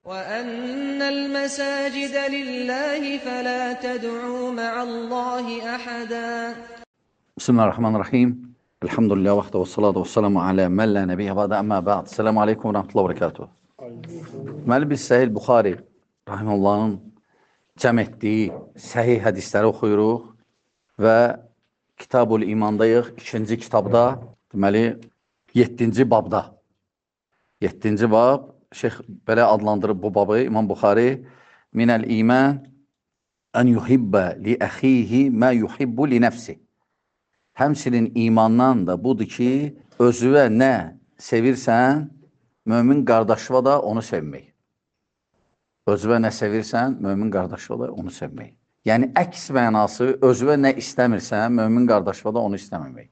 وَأَنَّ الْمَسَاجِدَ لِلَّهِ فَلَا تَدْعُوا مَعَ اللّٰهِ أَحَدًا. Bismillahirrahmanirrahim. Elhamdülillah vahde ve salatu ve selamu ala men la nebiyye ba'de amma ba'd. Selamun aleyküm ve rahmetullahi ve berekatuhu. Deməli biz Səhih Buxari rahimehullahın cəm etdiyi səhih hədisləri oxuyuruq və Kitabul İmandayıq. İkinci kitabda, deməli 7-ci babda. 7-ci bab, Şeyx belə adlandırıb bu babı İmam Buxari minəl iman en yuhibbə li əxihi mə yuhibbu li nəfsi. Həmçinin imandan da budur ki, özüvə nə sevirsən, mömin qardaşıva da onu sevmək. Özüvə nə sevirsən, mömin qardaşıva da onu sevmək. Yəni, əks mənası, özüvə nə istəmirsən, mömin qardaşıva da onu istəməmək.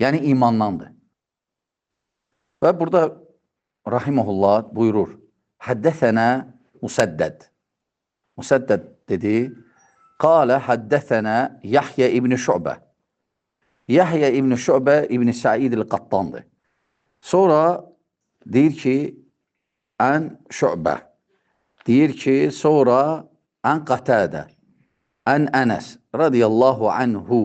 Yəni, imandandır. Və burada Rahiməhullah buyurur, Həddəthənə Musaddəd. Musaddəd dedi, Qale həddəthənə Yahya İbn-i Şu'bə. Yahya İbn-i Şu'bə İbn-i Sa'id el-Qattandır. Sonra deyir ki, ən Şu'bə. Deyir ki, sonra ən Qatədə, ən Ənəs radiyallahu anhu,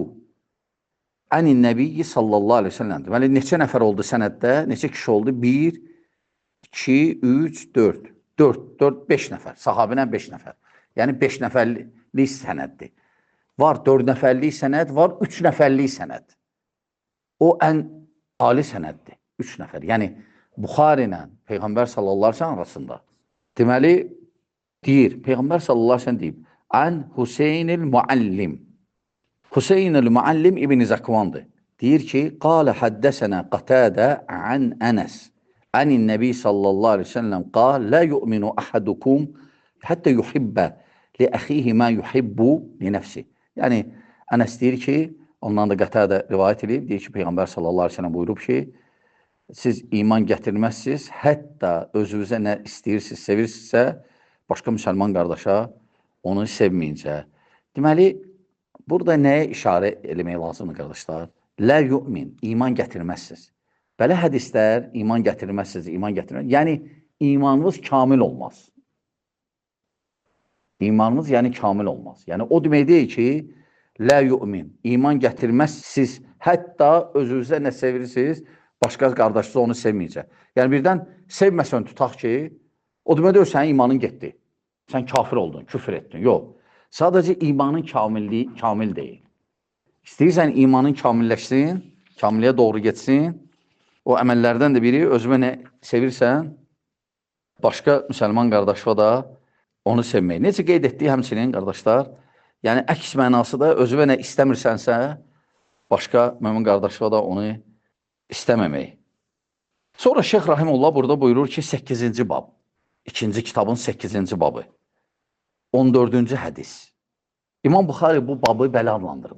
ənin nəbiyyi sallallahu aleyhi ve sellem. Deməli, neçə nəfər oldu sənəddə? Neçə kişi oldu? 1, 2, 3, 4. 4, 5 nəfər. Sahabinən 5 nəfər. Yəni 5 nəfərlik sənəddir. Var 4 nəfərlik sənəd, var 3 nəfərlik sənəd. O ən ali sənəddir. 3 nəfər. Yəni Buxari ilə Peyğəmbər sallallahu aleyhi ve sellem arasında. Deməli, deyir, Peyğəmbər sallallahu aleyhi ve sellem deyib, Ən Hüseynil Muallim. Hüseynil Muallim İbn-i Zakvandır. Deyir ki, Qalə həddəsənə Qatədə ən Ənəs. Ənin Nəbi sallallahu aleyhi ve sellem qal, Lə yu'minu ahadukum həttə yuhibbə li əxihi mə yuhibbu li nəfsi. Yəni, Ənəs deyir ki, ondan da Qatədə rivayət edib, deyir ki, Peyğəmbər sallallahu aleyhi ve sellem buyurub ki, siz iman gətirməzsiniz, hətta özünüzə nə istəyirsiniz, sevirsinizsə, başqa müsəlman qardaşa onu sevməyincə. Deməli, burada nəyə işarə eləmək lazımdır, qardaşlar? Lə yu'min, iman gətirməzsiniz. Belə hədislər, iman gətirməzsiniz, iman gətirməzsiniz. Yəni, imanınız kamil olmaz. İmanınız, yəni, kamil olmaz. Yəni, o demək deyil ki, lə yu'min, iman gətirməzsiniz, hətta özünüzə nə sevirirsiniz, başqa qardaşınız onu sevməyəcək. Yəni, birdən sevməsən tutaq ki, o demək deyil, sənin imanın getdi. Sən kafir oldun, küfür etdin. Yox. Sadəcə imanın kamil deyil. İstəyirsən imanın kamilləşsin, kamilliyə doğru getsin, o əməllərdən də biri özümə nə sevirsən, başqa müsəlman qardaşıva da onu sevmək. Necə qeyd etdiyi həmçinin, qardaşlar, yəni əks mənası da özümə nə istəmirsənsə, başqa mömin qardaşıva da onu istəməmək. Sonra Şeyx Rahimullah burada buyurur ki, 8-ci bab, 2-ci kitabın 8-ci babı, 14-cü hədis. İmam Buxari bu babı belə adlandırıb.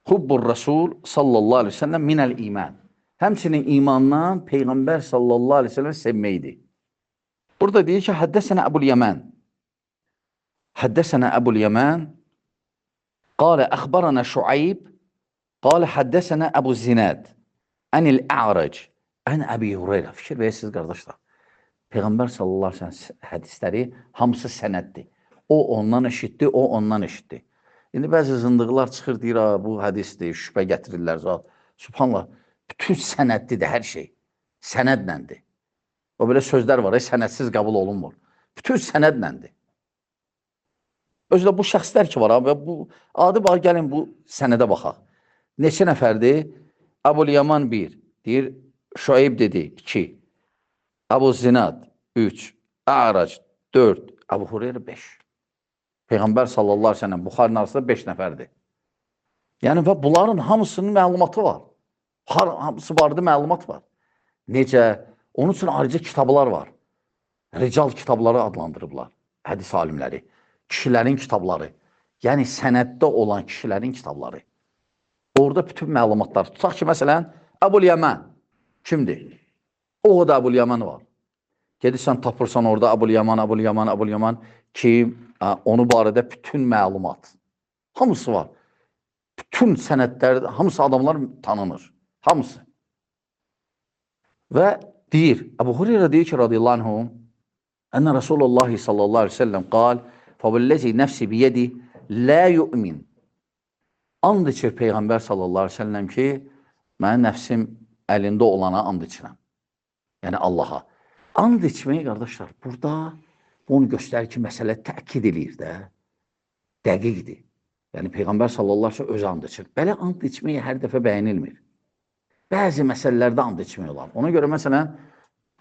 Hubbur Rasul sallallahu aleyhi ve sellem minəl iman. Həmçinin imandan Peyğəmbər sallallahu aleyhi ve sellem sevməkdir. Burada deyir ki, Həddəsənə Əbul Yəmən. Həddəsənə Əbul Yəmən. Qalə əxbarənə Şuayb. Qalə Həddəsənə Əbu Zinəd. Ənil Ə'rac. Ən Əbi Hureyra. Fikir verirsiniz, qardaşlar. Peyğəmbər sallallahu aleyhi ve sellem hədisləri hamısı sənəddir. O ondan eşitdi, o ondan eşitdi. İndi bəzi zındıqlar çıxır, deyir, bu hədisdir, şübhə gətirirlər. Subhanallah, bütün sənədlidir hər şey. Sənədləndir. O belə sözlər var, sənədsiz qəbul olunmur. Bütün sənədləndir. Özlə bu şəxslər ki var, və bu adı var, gəlin bu sənədə baxaq. Neçə nəfərdir? Əbul Yaman 1, deyir, Şuayb dedi 2, Əbu Zinad 3, Ə'rac 4, Əbu Hureyra 5. Peyğəmbər sallallahu aleyhi ve sellem Buxarinin arasında 5 nəfərdir. Yəni, və bunların hamısının məlumatı var. Hamısı barədə məlumat var. Necə? Onun üçün ayrıca kitablar var. Rical kitabları adlandırıblar, hədis alimləri. Kişilərin kitabları. Yəni, sənəddə olan kişilərin kitabları. Orada bütün məlumatlar. Tutaq ki, məsələn, Əbul Yəmən kimdir? O da Əbul Yəmən var. Gedirsən, tapırsan orada Əbul Yəmən kim? Onu barədə bütün məlumat. Hamısı var. Bütün sənədlər, hamısı adamlar tanınır. Hamısı. Və deyir, Əbu Hureyra deyir ki, radiyallahu anhum, Ənə Rasulullah sallallahu aleyhi ve sellem qal, fəvəlləzi nəfsi biyədi, lə yu'min. And içir Peyğəmbər sallallahu aleyhi ve sellem ki, mənim nəfsim əlində olana and içirəm. Yəni Allaha. And içməyi, qardaşlar, burada bunu göstərir ki, məsələ təkid edir də, dəqiqdir. Yəni Peyğəmbər sallallahu aleyhi ve sellem öz and içir. Belə and içməyi hər dəfə bəyənilmir. Bəzi məsələlərdə and içmək olar. Ona görə məsələn,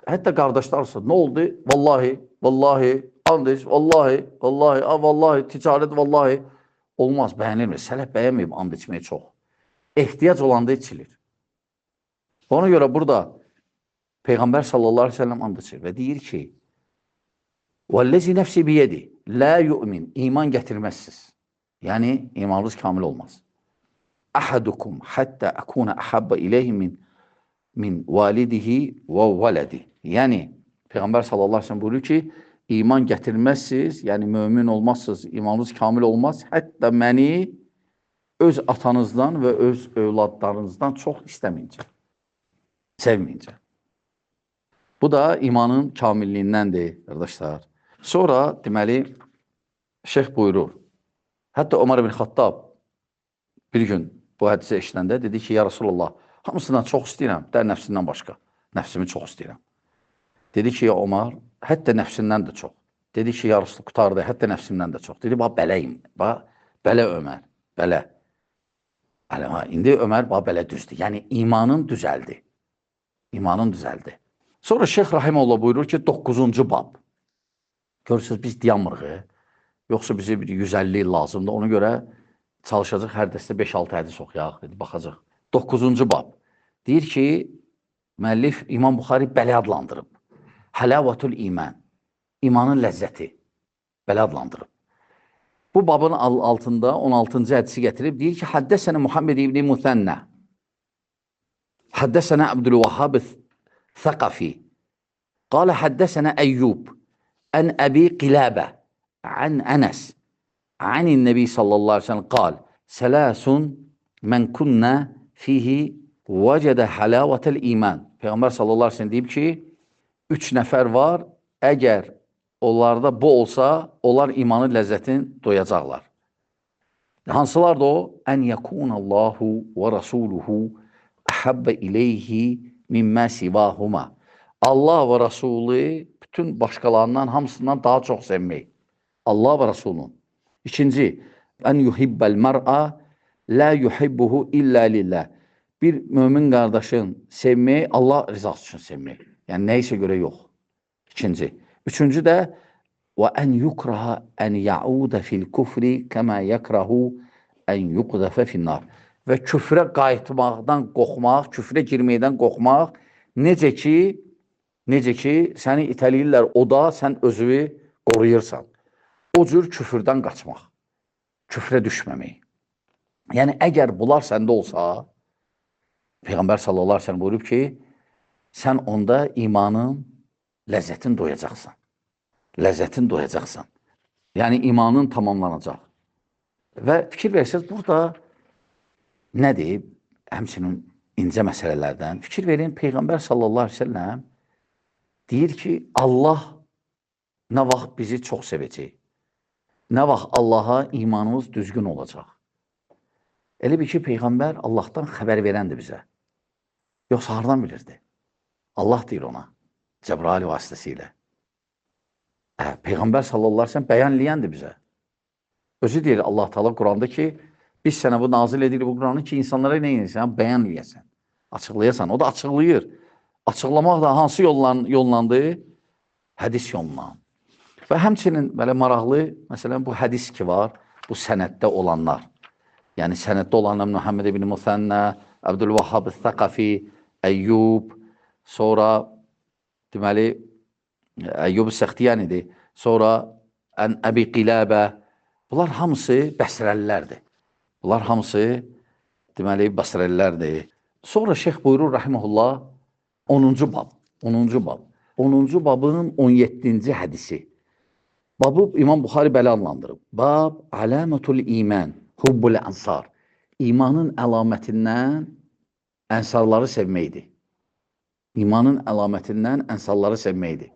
hətta qardaşlar olsa, nə oldu? Vallahi, vallahi, and iç, vallahi, vallahi, vallahi, ticarət, vallahi. Olmaz, bəyənilmir. Sələf bəyənməyib and içməyi çox. Ehtiyac olanda içilir. Ona görə burada Peyğəmbər sallallahu aleyhi ve sellem and içir və deyir ki, وَالَّذِي نَفْسِ بِيَدِ لَا يُؤْمِنْ İman gətirməzsiniz. Yəni, imanınız kamil olmaz. أَحَدُكُمْ حَتَّى أَكُونَ أَحَبَّ إِلَيْهِ min validihi və vələdi. Yəni, Peyğəmbər sallallahu aleyhi ve sellem buyuruyor ki, iman gətirməzsiniz, yəni mömin olmazsınız, imanınız kamil olmaz. Hətta məni öz atanızdan və öz övladlarınızdan çox istəməyincə, sevməyincə. Bu da imanın kamilliyindəndir, qardaşlar. Sonra, deməli, şeyx buyurur. Hətta Ömər ibn Xattab bir gün bu hədisi eşitəndə dedi ki, ya Rasulullah, hamısından çox istəyirəm, dər nəfsindən başqa. Nəfsimi çox istəyirəm. Dedi ki, ya Ömər, hətta nəfsindən də çox. Dedi ki, ya Rasulullah, qutardı, hətta nəfsimdən də çox. Dedi, bələyim, bələ Ömər, bələ. İndi Ömər, belə düzdür. Yəni, imanın düzəldi. İmanın düzəldi. Sonra Şeyx Rahimullah buyurur ki, 9-cu bab. Görürsünüz, biz dayanmırıq. Yoxsa bizi bir 150 il lazımdır. Ona görə çalışacaq hər dəstə 5-6 hədis oxuyaq, baxacaq. 9-cu bab. Deyir ki, müəllif İmam Buxari belə adlandırıb. Hələvatul iman. İmanın ləzzəti. Belə adlandırıb. Bu babın altında 16-cı hədisi gətirib. Deyir ki, Həddəsənə Muhammed ibn Müthənnə. Həddəsənə Abdülvahhab Thaqafi. Qalə həddəsənə Əyyub. Ən Əbi Qilabə. Ən Ənəs. عن النبي صلى الله عليه وسلم قال ثلاث من كنا فيه وجد حلاوة الإيمان. Peyğəmbər sallallahu aleyhi ve sellem deyib ki, 3 nəfər var, əgər onlarda bu olsa, onlar imanın ləzzətini doyacaqlar. Hansılar da o? Ən yəkunəllahu və rasuluhu əhəbbə iləyhi mimmə sivahuma. Allah və Rasulü bütün başqalarından, hamısından daha çox sevmək. Allah və Rasulun. İkinci, ən yuhibbəl mər'a lə yuhibbuhu illə lillah. Bir mömin qardaşın sevməyi Allah rızası üçün sevmək. Yəni, neysə görə yox. İkinci. Üçüncü də və ən yukraha ən yaudə fil kufri kəmə yəkrahu ən yuqdəfə finnar. Və küfrə qayıtmaqdan qorxmaq, küfrə girməkdən qorxmaq, necə ki, səni itəliyirlər oda, sən özünü qoruyursan. O cür küfürdən qaçmaq, küfrə düşməmək. Yəni, əgər bunlar səndə olsa, Peyğəmbər sallallahu aleyhi ve sellem buyurub ki, sən onda imanın ləzzətini doyacaqsan. Ləzzətini doyacaqsan. Yəni, imanın tamamlanacaq. Və fikir verirsiniz, burada nədir? Həmçinin incə məsələlərdən. Fikir verin, Peyğəmbər sallallahu aleyhi ve sellem deyir ki, Allah nə vaxt bizi çox sevəcək. Nə vaxt Allaha imanımız düzgün olacaq. Elə bir ki, Peyğəmbər Allahdan xəbər verəndir bizə. Yoxsa hardan bilirdi? Allah deyir ona, Cəbrail vasitəsilə. Peyğəmbər sallallahu aleyhi ve sellem bəyanləyəndir bizə. Özü deyir Allah Teala Quranda ki, biz sənə bu nazil edirik bu Quranı ki, insanlara nə edirsən? Bəyanləyəsən, açıqlayasan. O da açıqlayır. Açıqlamaq da hansı yollandı? Hədis yolundan. Və həmçinin belə maraqlı, məsələn, bu hədis ki var, bu sənəddə olanlar. Yəni, sənəddə olanlar Muhammed ibn Müthənnə, Abdülvahhab Thaqafi, Əyyub, sonra, deməli, Əyyub Səxtiyanidir, sonra Ən Əbi Qilabə. Bunlar hamısı Bəsrəlilərdir. Bunlar hamısı, deməli, Bəsrəlilərdir. Sonra şeyx buyurur, rahiməhullah, 10-cu bab. 10-cu bab. 10-cu babın 17-ci hədisi. Babı İmam Buxari belə adlandırıb. Bab aləmətul iman, hubbul ənsar. İmanın əlamətindən ənsarları sevməkdir. İmanın əlamətindən ənsarları sevməkdir.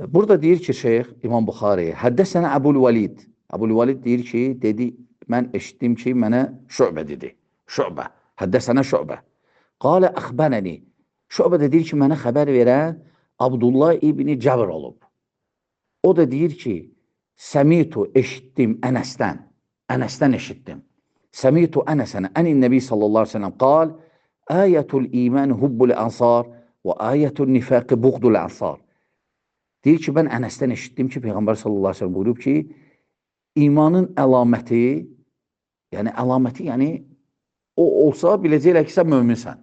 Burada deyir ki, Şeyx İmam Buxari, həddəsənə Əbul-Valid. Əbul-Valid deyir ki, dedi, mən eşitdim ki, mənə Şübə dedi. Şübə. Həddəsənə Şübə. Qalə əxbənəni. Şübə də deyir ki, mənə xəbər verən Abdullah ibn Cəbr olub. O da deyir ki, Səmitu eşitdim Ənəsdən. Ənəsdən eşitdim. Səmitu Ənəsənə. Ənin Nəbi sallallahu aleyhi ve sellem qal, Ayətul iman hubbul ansar və ayətul nifaqı buğdul ansar. Deyir ki, mən Ənəsdən eşitdim ki, Peyğəmbər sallallahu aleyhi ve sellem buyurub ki, imanın əlaməti, yəni o olsa biləcəklər ki, sən möminsən.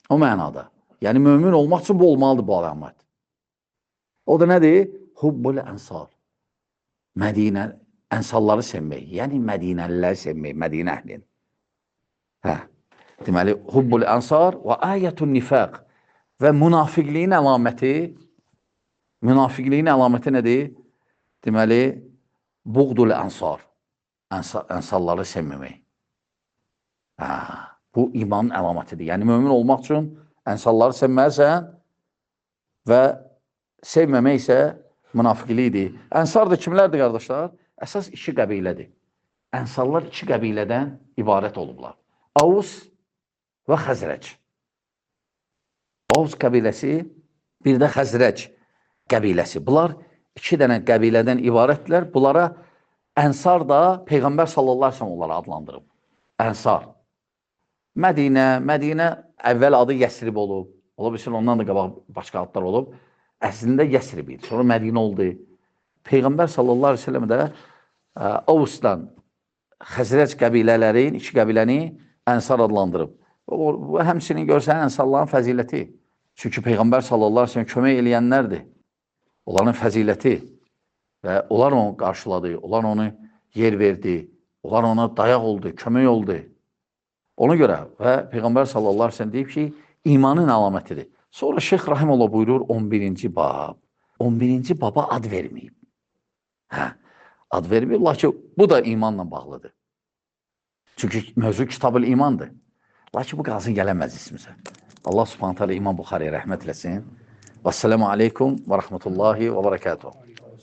O mənada. Yəni, mömin olmaq üçün bu olmalıdır bu əlamət. O da nədir? Hubbul ənsar. Mədinə, ənsarları sevmək. Yəni, Mədinəliləri sevmək, Mədinə əhlin. Deməli, hubbul ənsar və ayətun nifaq. Və münafiqliyin əlaməti nədir? Deməli, buğdul ənsar. Ənsarları sevməmək. Bu imanın əlamətidir. Yəni, mömin olmaq üçün ənsarları sevməlisən və sevməmək isə münafiqliyidir. Ənsar da kimlərdir, qardaşlar? Əsas iki qəbilədir. Ənsarlar iki qəbilədən ibarət olublar. Avus və Xəzrəc. Avus qəbiləsi, bir də Xəzrəc qəbiləsi. Bunlar iki dənə qəbilədən ibarətdirlər. Bunlara Ənsar da Peyğəmbər sallallahu aleyhi ve sellem onları adlandırıb. Ənsar. Mədinə əvvəl adı Yəsrib olub. Ola bilsin, ondan da qabaq başqa adlar olub. Əslində Yəsrib idi. Sonra Mədinə oldu. Peyğəmbər sallallahu aleyhi ve sellem də Avusdan Xəzrəc qəbilələrin, iki qəbiləni Ənsar adlandırıb. Bu həmçinin görsən Ənsarların fəziləti. Çünki Peyğəmbər sallallahu aleyhi ve sellem kömək eləyənlərdir. Onların fəziləti və onlar onu qarşıladı, onlar onu yer verdi, onlar ona dayaq oldu, kömək oldu. Ona görə və Peyğəmbər sallallahu aleyhi ve sellem deyib ki, imanın əlamətidir. Sonra Şeyx Rahimullah buyurur 11-ci bab. 11-ci baba ad verməyib. Ad verməyib, lakin bu da imanla bağlıdır. Çünki mövzu kitab-ül imandır. Lakin bu qalsın gələnməz ismimizə. Allah subhanətə alə İmam Buxariyə rəhmət eləsin. Vəssalamu aleykum və rəhmətullahi və bərəkatuhu.